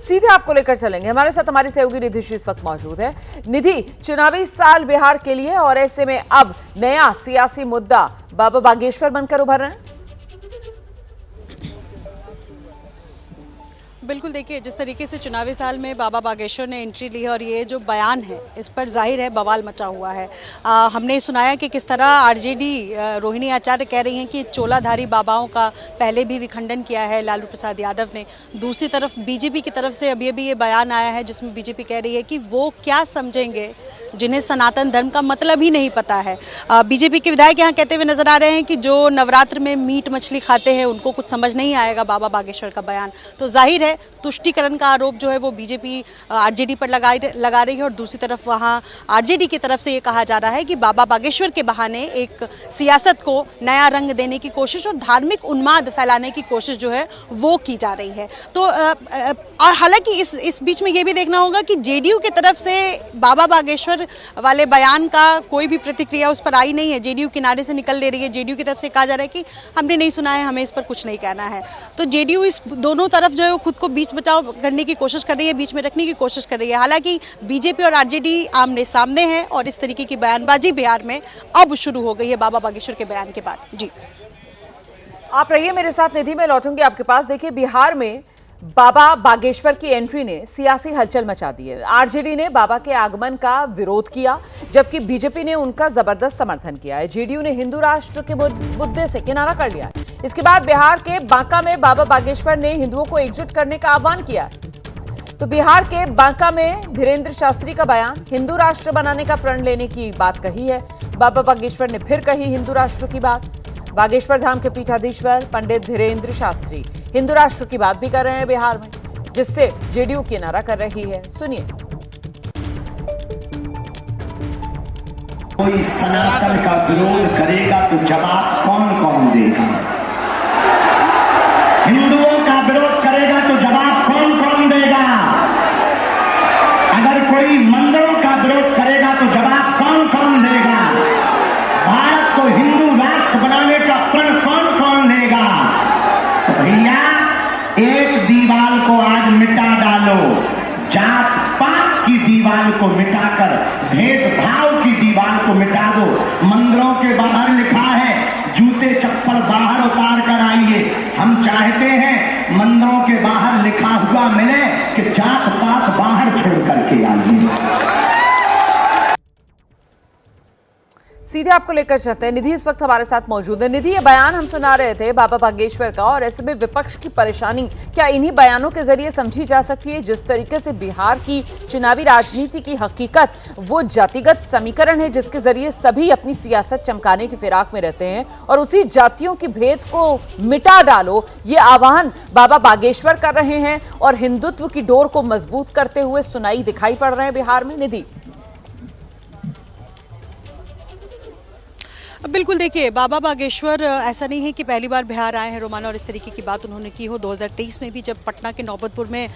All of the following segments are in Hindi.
सीधे आपको लेकर चलेंगे। हमारे साथ हमारी सहयोगी निधि इस वक्त मौजूद है। निधि, चुनावी साल बिहार के लिए और ऐसे में अब नया सियासी मुद्दा बाबा बागेश्वर बनकर उभर रहे हैं। बिल्कुल, देखिए जिस तरीके से चुनावी साल में बाबा बागेश्वर ने एंट्री ली है और ये जो बयान है इस पर जाहिर है बवाल मचा हुआ है। हमने सुनाया कि किस तरह आरजेडी रोहिणी आचार्य कह रही हैं कि चोलाधारी बाबाओं का पहले भी विखंडन किया है लालू प्रसाद यादव ने। दूसरी तरफ बीजेपी की तरफ से अभी ये बयान आया है जिसमें बीजेपी कह रही है कि वो क्या समझेंगे जिन्हें सनातन धर्म का मतलब ही नहीं पता है। बीजेपी के विधायक यहाँ कहते हुए नजर आ रहे हैं कि जो नवरात्र में मीट मछली खाते हैं उनको कुछ समझ नहीं आएगा बाबा बागेश्वर का बयान। तो जाहिर है तुष्टीकरण का आरोप जो है वो बीजेपी आरजेडी पर लगा रही है और दूसरी तरफ वहाँ आरजेडी की तरफ से ये कहा जा रहा है कि बाबा बागेश्वर के बहाने एक सियासत को नया रंग देने की कोशिश और धार्मिक उन्माद फैलाने की कोशिश जो है वो की जा रही है। तो और हालांकि इस बीच में ये भी देखना होगा कि जेडीयू की तरफ से बाबा बागेश्वर वाले बयान का कोई भी प्रतिक्रिया उस पर आई नहीं है। जेडीयू किनारे से निकल ले रही है। जेडीयू की तरफ से कहा जा रहा है कि हमने नहीं सुना है, हमें इस पर कुछ नहीं कहना है। तो जेडीयू इस दोनों तरफ जो है वो खुद को बीच बचाव करने की कोशिश कर रही है, बीच में रखने की कोशिश कर रही है। हालांकि बीजेपी और आरजेडी आमने सामने हैं और इस तरीके की बयानबाजी बिहार में अब शुरू हो गई है बाबा बागेश्वर के बयान के बाद। जी आप रहिए मेरे साथ निधि, में लौटूंगी आपके पास। देखिए, बिहार में बाबा बागेश्वर की एंट्री ने सियासी हलचल मचा दी है। आरजेडी ने बाबा के आगमन का विरोध किया जबकि बीजेपी ने उनका जबरदस्त समर्थन किया है। जेडीयू ने हिंदू राष्ट्र के मुद्दे से किनारा कर लिया है। इसके बाद बिहार के बांका में बाबा बागेश्वर ने हिंदुओं को एकजुट करने का आह्वान किया है। तो बिहार के बांका में धीरेन्द्र शास्त्री का बयान, हिंदू राष्ट्र बनाने का प्रण लेने की बात कही है। बाबा बागेश्वर ने फिर कही हिंदू राष्ट्र की बात। बागेश्वर धाम के पीठाधीश्वर पंडित धीरेन्द्र शास्त्री हिंदू राष्ट्र की बात भी कर रहे हैं बिहार में, जिससे जेडीयू किनारा कर रही है। सुनिए। कोई सनातन का विरोध करेगा तो जवाब कौन कौन देगा? हिंदुओं का विरोध करेगा तो जवाब कौन कौन देगा? अगर कोई मंदिरों का विरोध करेगा तो जवाब कौन कौन देगा? भारत को हिंदू राष्ट्र बनाने का प्रण कौन कौन लेगा? तो भैया, एक दीवार को आज मिटा डालो, जात पात की दीवार को मिटाकर भेदभाव की दीवार को मिटा दो। मंदिरों के बाहर लिखा है जूते चप्पल बाहर उतार कर आइए। हम चाहते हैं मंदिरों के बाहर लिखा हुआ मिले कि जात पात बाहर छोड़ करके आइए। सीधे आपको लेकर चलते हैं। निधि इस वक्त हमारे साथ मौजूद है। निधि, ये बयान हम सुना रहे थे बाबा बागेश्वर का, और ऐसे में विपक्ष की परेशानी क्या इन्हीं बयानों के जरिए समझी जा सकती है? जिस तरीके से बिहार की चुनावी राजनीति की हकीकत वो जातिगत समीकरण है जिसके जरिए सभी अपनी सियासत चमकाने की फिराक में रहते हैं, और उसी जातियों की भेद को मिटा डालो, ये आह्वान बाबा बागेश्वर कर रहे हैं और हिंदुत्व की डोर को मजबूत करते हुए सुनाई दिखाई पड़ रहे हैं बिहार में। निधि, बिल्कुल, देखिए बाबा बागेश्वर ऐसा नहीं है कि पहली बार बिहार आए हैं रोमाना और इस तरीके की बात उन्होंने की हो। 2023 में भी जब पटना के नौबतपुर में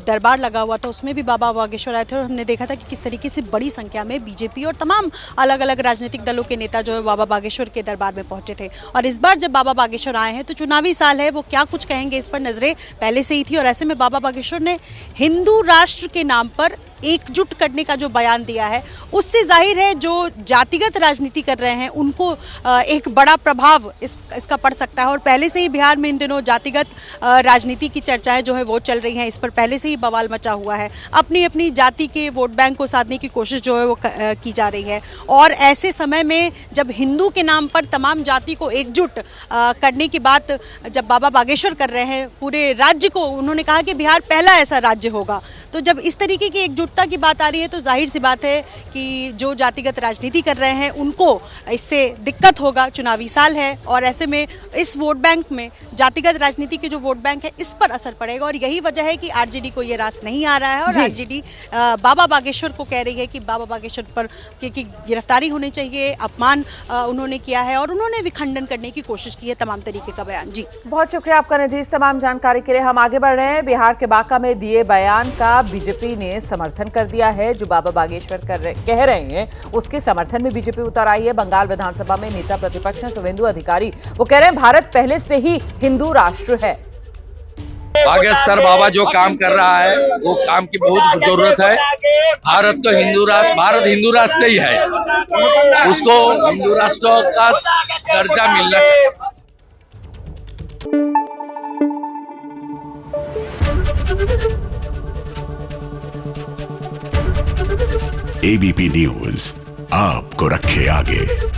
दरबार लगा हुआ था उसमें भी बाबा बागेश्वर आए थे और हमने देखा था कि किस तरीके से बड़ी संख्या में बीजेपी और तमाम अलग अलग राजनीतिक दलों के नेता जो है बाबा बागेश्वर के दरबार में पहुंचे थे। और इस बार जब बाबा बागेश्वर आए हैं तो चुनावी साल है, वो क्या कुछ कहेंगे इस पर नजरें पहले से ही थी। और ऐसे में बाबा बागेश्वर ने हिंदू राष्ट्र के नाम पर एकजुट करने का जो बयान दिया है उससे जाहिर है जो जातिगत राजनीति कर रहे हैं उनको एक बड़ा प्रभाव इसका पड़ सकता है। और पहले से ही बिहार में इन दिनों जातिगत राजनीति की चर्चाएं जो है वो चल रही हैं। इस पर पहले से ही बवाल मचा हुआ है। अपनी अपनी जाति के वोट बैंक को साधने की कोशिश जो है वो की जा रही है। और ऐसे समय में जब हिंदू के नाम पर तमाम जाति को एकजुट करने की बात जब बाबा बागेश्वर कर रहे हैं, पूरे राज्य को उन्होंने कहा कि बिहार पहला ऐसा राज्य होगा। तो जब इस तरीके की एकजुटता की बात आ रही है तो जाहिर सी बात है कि जो जातिगत राजनीति कर रहे हैं उनको इससे दिक्कत होगा। चुनावी साल है और ऐसे में इस वोट बैंक में जातिगत राजनीति के जो वोट बैंक है इस पर असर पड़ेगा। और यही वजह है कि आरजेडी को ये रास नहीं आ रहा है और आरजेडी बाबा बागेश्वर को कह रही है कि बाबा बागेश्वर पर की गिरफ्तारी होनी चाहिए। अपमान उन्होंने किया है और उन्होंने विखंडन करने की कोशिश की है तमाम तरीके का बयान। जी बहुत शुक्रिया आपका निधि, इस तमाम जानकारी के लिए। हम आगे बढ़ रहे हैं। बिहार के बांका में दिए बयान का बीजेपी ने समर्थन कर दिया है। जो बाबा बागेश्वर कह रहे हैं उसके समर्थन में बीजेपी उतर आई है। बंगाल विधानसभा में नेता प्रतिपक्ष शुभेंदु अधिकारी वो कह रहे हैं भारत पहले से ही हिंदू राष्ट्र है। बागेश्वर बाबा जो काम कर रहा है वो काम की बहुत जरूरत है। भारत को हिंदू राष्ट्र, भारत हिंदू राष्ट्र ही है, उसको हिंदू राष्ट्र का दर्जा मिलना चाहिए। एबीपी न्यूज आपको रखे आगे।